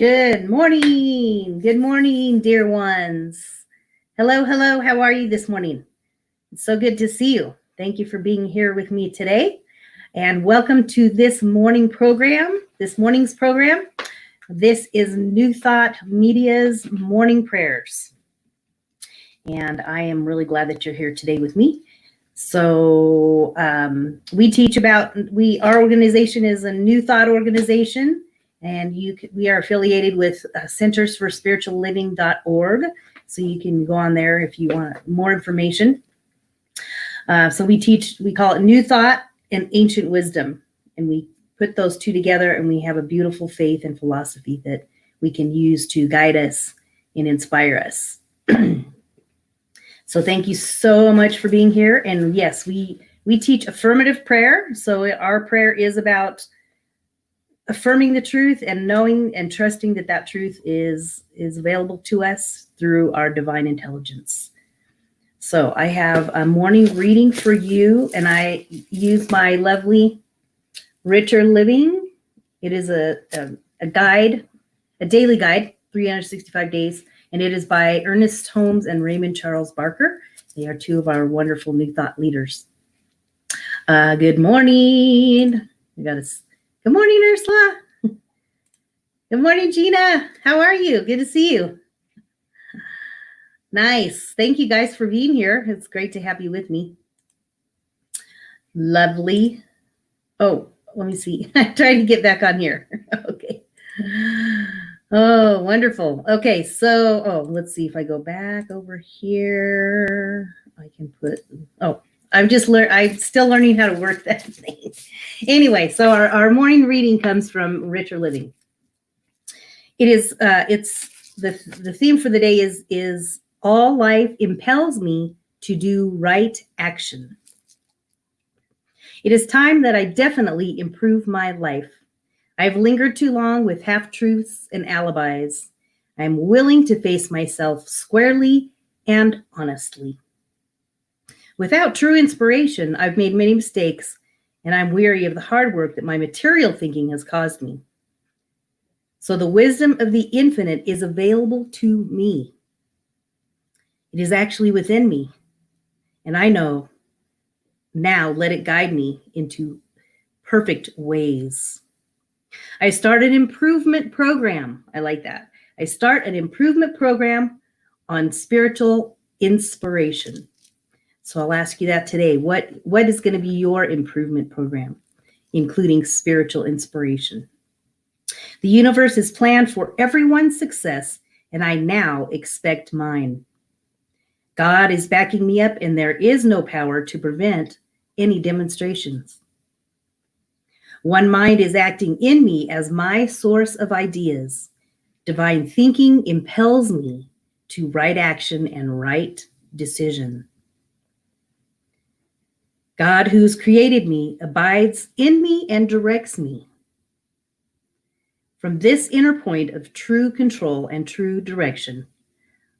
Good morning. Good morning, dear ones. Hello, hello. How are you this morning? It's so good to see you. Thank you for being here with me today. And welcome to this morning's program. This is New Thought Media's Morning Prayers. And I am really glad that you're here today with me. So we teach about, our organization is a New Thought organization. And we are affiliated with centersforspiritualliving.org. So you can go on there if you want more information. So we call it New Thought and Ancient Wisdom. And we put those two together and we have a beautiful faith and philosophy that we can use to guide us and inspire us. So thank you so much for being here. And yes, we teach affirmative prayer. So our prayer is about affirming the truth and knowing and trusting that truth is available to us through our divine intelligence. So I have a morning reading for you, and I use my lovely Richer Living. It is a guide, a daily guide, 365 days, and it is by Ernest Holmes and Raymond Charles Barker. They are two of our wonderful New Thought leaders. Good morning. Good morning, Ursula. Good morning, Gina. How are you? Good to see you. Nice. Thank you guys for being here. It's great to have you with me. Lovely. Oh, let me see. I'm trying to get back on here. Okay. Oh, wonderful. Okay, so, let's see if I go back over here. I can put, I'm still learning how to work that thing. Anyway, so our morning reading comes from Richer Living. It's the theme for the day is all life impels me to do right action. It is time that I definitely improve my life. I've lingered too long with half-truths and alibis. I'm willing to face myself squarely and honestly. Without true inspiration, I've made many mistakes, and I'm weary of the hard work that my material thinking has caused me. So the wisdom of the infinite is available to me. It is actually within me, and I know now let it guide me into perfect ways. I start an improvement program. I like that. I start an improvement program on spiritual inspiration. So I'll ask you that today. What is going to be your improvement program, including spiritual inspiration? The universe is planned for everyone's success, and I now expect mine. God is backing me up, and there is no power to prevent any demonstrations. One mind is acting in me as my source of ideas. Divine thinking impels me to right action and right decision. God, who's created me, abides in me and directs me. From this inner point of true control and true direction,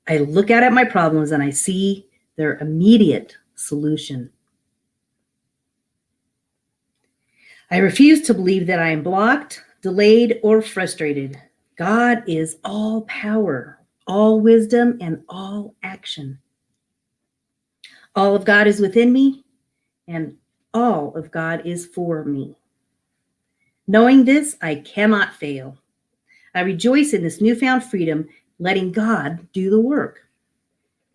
I look out at my problems and I see their immediate solution. I refuse to believe that I am blocked, delayed, or frustrated. God is all power, all wisdom, and all action. All of God is within me, and all of God is for me. Knowing this, I cannot fail. I rejoice in this newfound freedom, letting God do the work.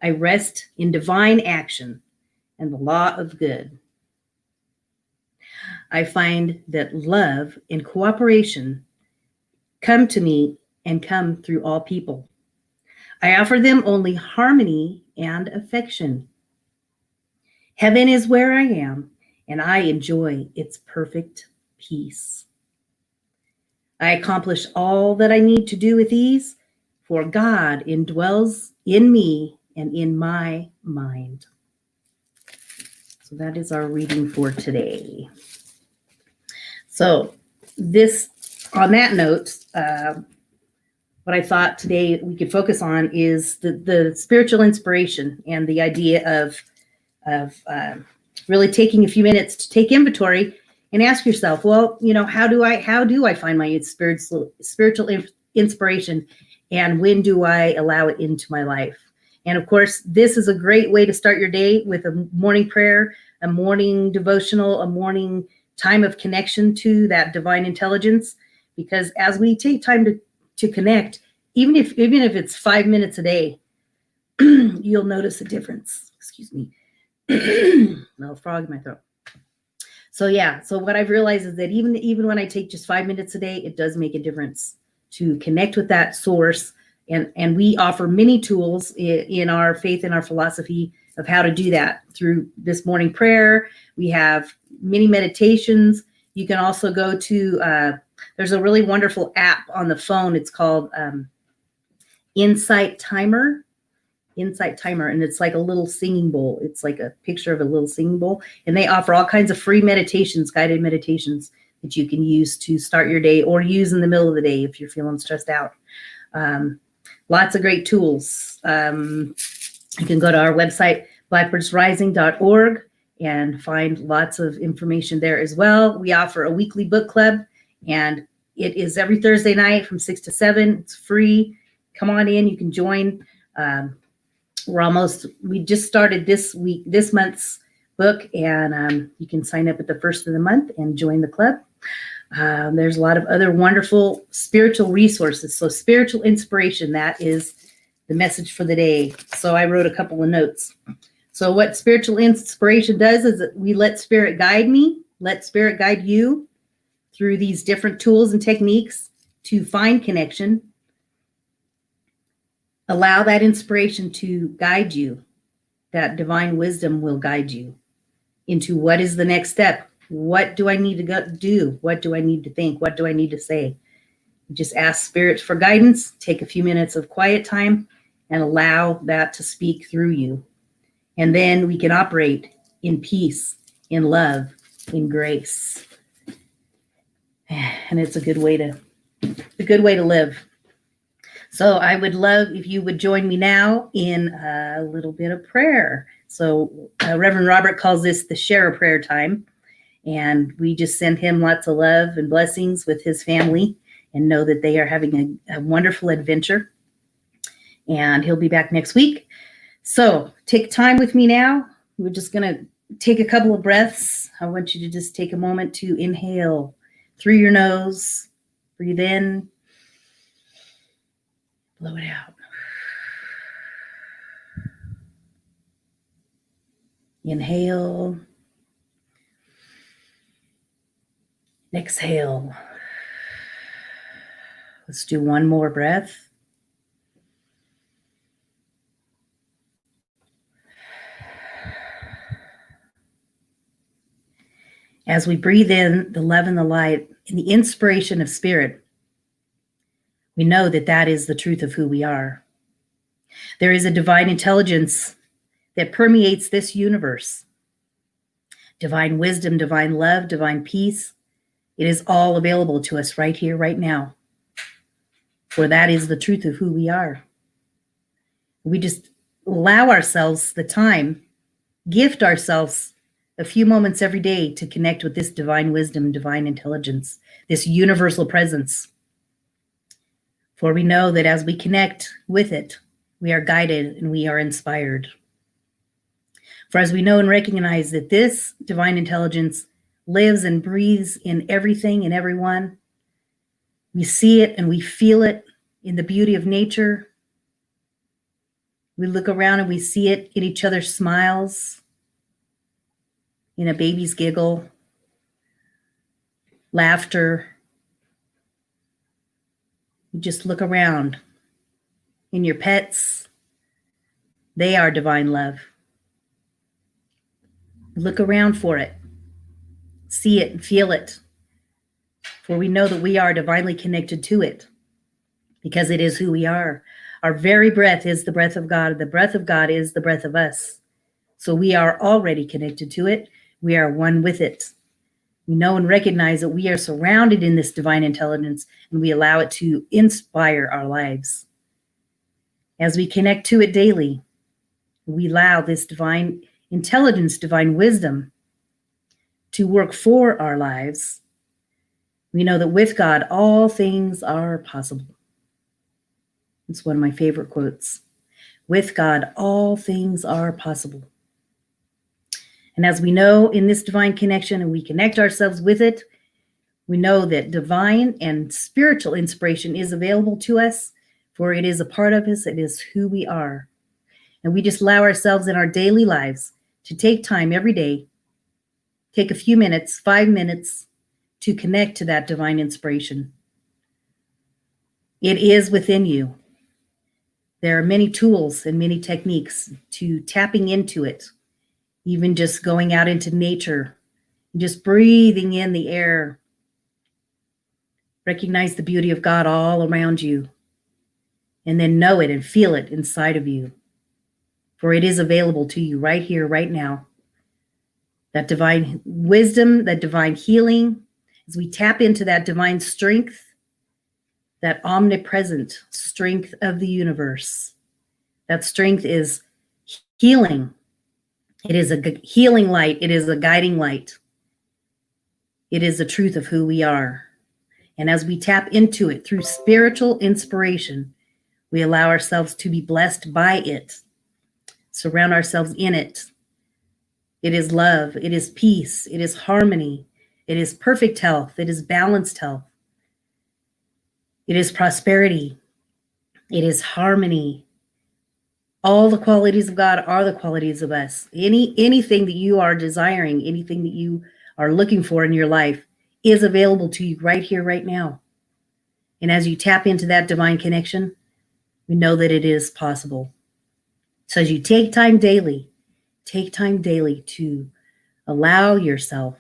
I rest in divine action and the law of good. I find that love and cooperation come to me and come through all people. I offer them only harmony and affection. Heaven is where I am, and I enjoy its perfect peace. I accomplish all that I need to do with ease, for God indwells in me and in my mind. So that is our reading for today. So on that note, what I thought today we could focus on is the spiritual inspiration and the idea of really taking a few minutes to take inventory and ask yourself, well, how do I find my spiritual inspiration, and when do I allow it into my life? And of course, this is a great way to start your day with a morning prayer, a morning devotional, a morning time of connection to that divine intelligence. Because as we take time to connect, even if it's 5 minutes a day, you'll notice a difference. Excuse me. No frog in my throat. So yeah, so what I've realized is that even when I take just 5 minutes a day, it does make a difference to connect with that source. And we offer many tools in our faith and our philosophy of how to do that through this morning prayer. We have many meditations. You can also go to, there's a really wonderful app on the phone. It's called Insight Timer, and it's like a little singing bowl. It's like a picture of a little singing bowl, and they offer all kinds of free meditations, guided meditations that you can use to start your day or use in the middle of the day if you're feeling stressed out. Lots of great tools. You can go to our website, blackbirdsrising.org, and find lots of information there as well. We offer a weekly book club, and it is every Thursday night from 6 to 7. It's free. Come on in. You can join. We just started this month's book, and you can sign up at the first of the month and join the club. There's a lot of other wonderful spiritual resources. So spiritual inspiration, that is the message for the day. So I wrote a couple of notes. So what spiritual inspiration does is that we let spirit guide me, let spirit guide you through these different tools and techniques to find connection. Allow that inspiration to guide you. That divine wisdom will guide you into what is the next step. What do I need to do? What do I need to think? What do I need to say? Just ask spirit for guidance. Take a few minutes of quiet time and allow that to speak through you. And then we can operate in peace, in love, in grace. And it's a good way to live. So I would love if you would join me now in a little bit of prayer. So Reverend Robert calls this the share a prayer time. And we just send him lots of love and blessings with his family and know that they are having a wonderful adventure. And he'll be back next week. So take time with me now. We're just going to take a couple of breaths. I want you to just take a moment to inhale through your nose. Breathe in. Blow it out. Inhale. Exhale. Let's do one more breath. As we breathe in the love and the light and the inspiration of spirit, we know that that is the truth of who we are. There is a divine intelligence that permeates this universe. Divine wisdom, divine love, divine peace. It is all available to us right here, right now. For that is the truth of who we are. We just allow ourselves the time, gift ourselves a few moments every day to connect with this divine wisdom, divine intelligence, this universal presence. For we know that as we connect with it, we are guided and we are inspired. For as we know and recognize that this divine intelligence lives and breathes in everything and everyone, we see it and we feel it in the beauty of nature. We look around and we see it in each other's smiles, in a baby's giggle, laughter. You just look around. In your pets, they are divine love. Look around for it. See it and feel it. For we know that we are divinely connected to it because it is who we are. Our very breath is the breath of God. The breath of God is the breath of us. So we are already connected to it. We are one with it. We know and recognize that we are surrounded in this divine intelligence and we allow it to inspire our lives. As we connect to it daily, we allow this divine intelligence, divine wisdom to work for our lives. We know that with God, all things are possible. It's one of my favorite quotes. With God, all things are possible. And as we know in this divine connection, and we connect ourselves with it, we know that divine and spiritual inspiration is available to us, for it is a part of us. It is who we are. And we just allow ourselves in our daily lives to take time every day, take a few minutes, 5 minutes, to connect to that divine inspiration. It is within you. There are many tools and many techniques to tapping into it, even just going out into nature, just breathing in the air. Recognize the beauty of God all around you, and then know it and feel it inside of you, for it is available to you right here, right now. That divine wisdom, that divine healing, as we tap into that divine strength, that omnipresent strength of the universe. That strength is healing. It is a healing light. It is a guiding light. It is the truth of who we are. And as we tap into it through spiritual inspiration, we allow ourselves to be blessed by it, surround ourselves in it. It is love. It is peace. It is harmony. It is perfect health. It is balanced health. It is prosperity. It is harmony. All the qualities of God are the qualities of us. Anything that you are desiring, anything that you are looking for in your life is available to you right here, right now. And as you tap into that divine connection, we know that it is possible. So as you take time daily to allow yourself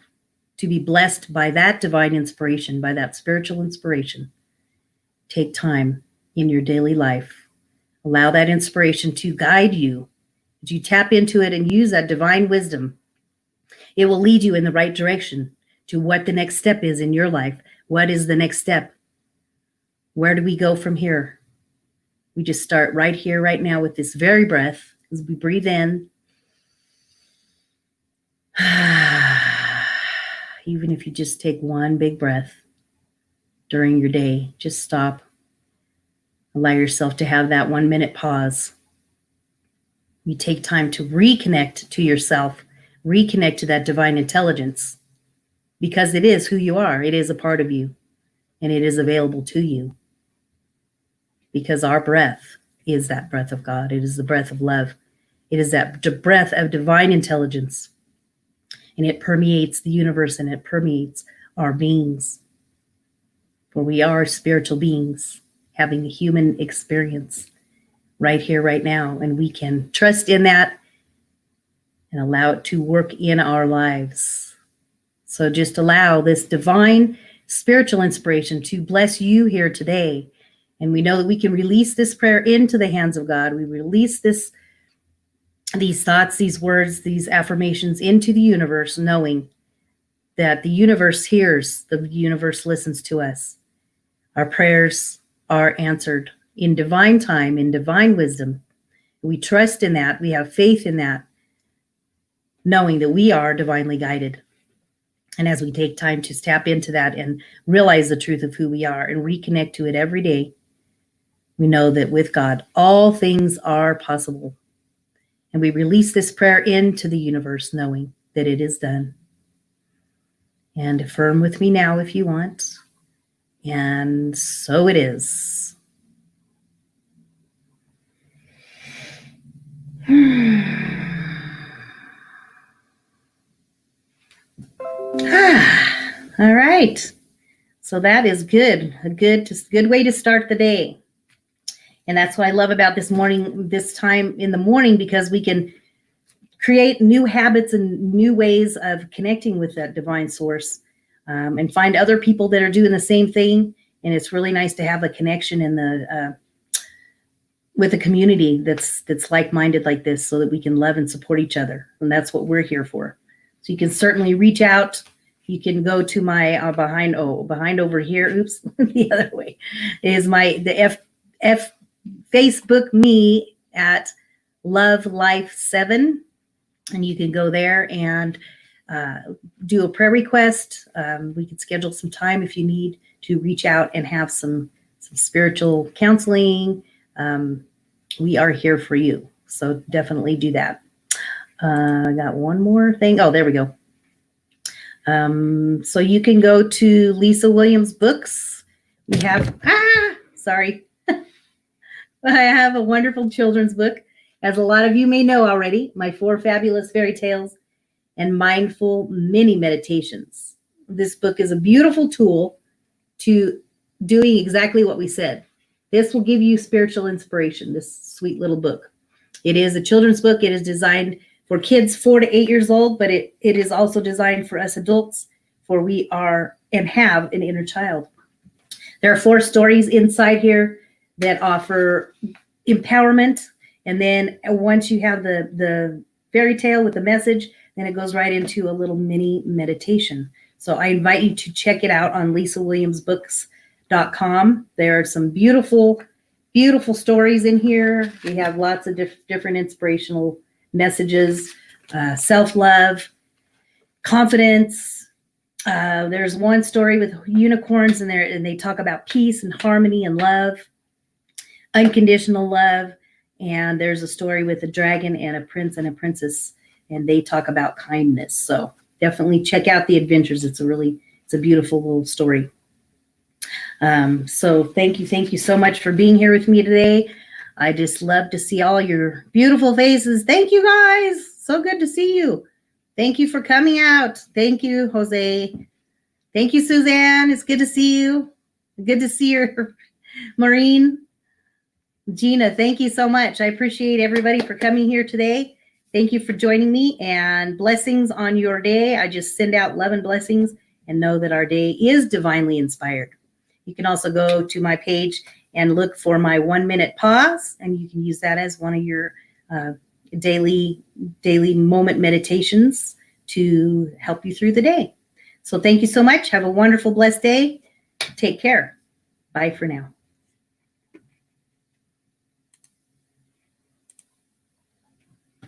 to be blessed by that divine inspiration, by that spiritual inspiration. Take time in your daily life. Allow that inspiration to guide you. As you tap into it and use that divine wisdom, it will lead you in the right direction to what the next step is in your life. What is the next step? Where do we go from here? We just start right here, right now with this very breath as we breathe in. Even if you just take one big breath during your day, just stop. Allow yourself to have that 1 minute pause. You take time to reconnect to yourself, reconnect to that divine intelligence, because it is who you are. It is a part of you, and it is available to you. Because our breath is that breath of God. It is the breath of love. It is that breath of divine intelligence. And it permeates the universe, and it permeates our beings. For we are spiritual beings having a human experience right here, right now. And we can trust in that and allow it to work in our lives. So just allow this divine spiritual inspiration to bless you here today. And we know that we can release this prayer into the hands of God. We release these thoughts, these words, these affirmations into the universe, knowing that the universe hears, the universe listens to us. Our prayers are answered in divine time, in divine wisdom. We trust in that. We have faith in that, knowing that we are divinely guided. And as we take time to tap into that and realize the truth of who we are and reconnect to it every day, we know that with God, all things are possible. And we release this prayer into the universe, knowing that it is done. And affirm with me now if you want. And so it is. All right. So that is good. A good way to start the day. And that's what I love about this time in the morning, because we can create new habits and new ways of connecting with that divine source, and find other people that are doing the same thing. And it's really nice to have a connection with a community that's like-minded like this, so that we can love and support each other. And that's what we're here for. So you can certainly reach out. You can go to my behind over here. Oops, the other way is the Facebook me at Love Life 7, and you can go there and do a prayer request. We can schedule some time if you need to reach out and have some spiritual counseling, we are here for you. So definitely do that. I got one more thing. Oh, there we go. So you can go to Lisa Williams Books. We have, sorry. I have a wonderful children's book. As a lot of you may know already, my 4 fabulous fairy tales and mindful mini meditations. This book is a beautiful tool to doing exactly what we said. This will give you spiritual inspiration, this sweet little book. It is a children's book. It is designed for kids 4 to 8 years old, but it is also designed for us adults, for we are and have an inner child. There are 4 stories inside here that offer empowerment. And then once you have the fairy tale with the message, then it goes right into a little mini meditation. So I invite you to check it out on lisawilliamsbooks.com. There are some beautiful, beautiful stories in here. We have lots of different inspirational messages, self-love, confidence. There's one story with unicorns in there, and they talk about peace and harmony and love, unconditional love. And there's a story with a dragon and a prince and a princess, and they talk about kindness. So definitely check out the adventures. It's a beautiful little story. So thank you so much for being here with me today. I just love to see all your beautiful faces. Thank you, guys. So good to see you. Thank you for coming out. Thank you, Jose. Thank you, Suzanne. It's good to see you. Good to see you, Maureen. Gina, thank you so much. I appreciate everybody for coming here today. Thank you for joining me, and blessings on your day. I just send out love and blessings and know that our day is divinely inspired. You can also go to my page and look for my 1-minute pause, and you can use that as one of your daily moment meditations to help you through the day. So thank you so much. Have a wonderful, blessed day. Take care. Bye for now.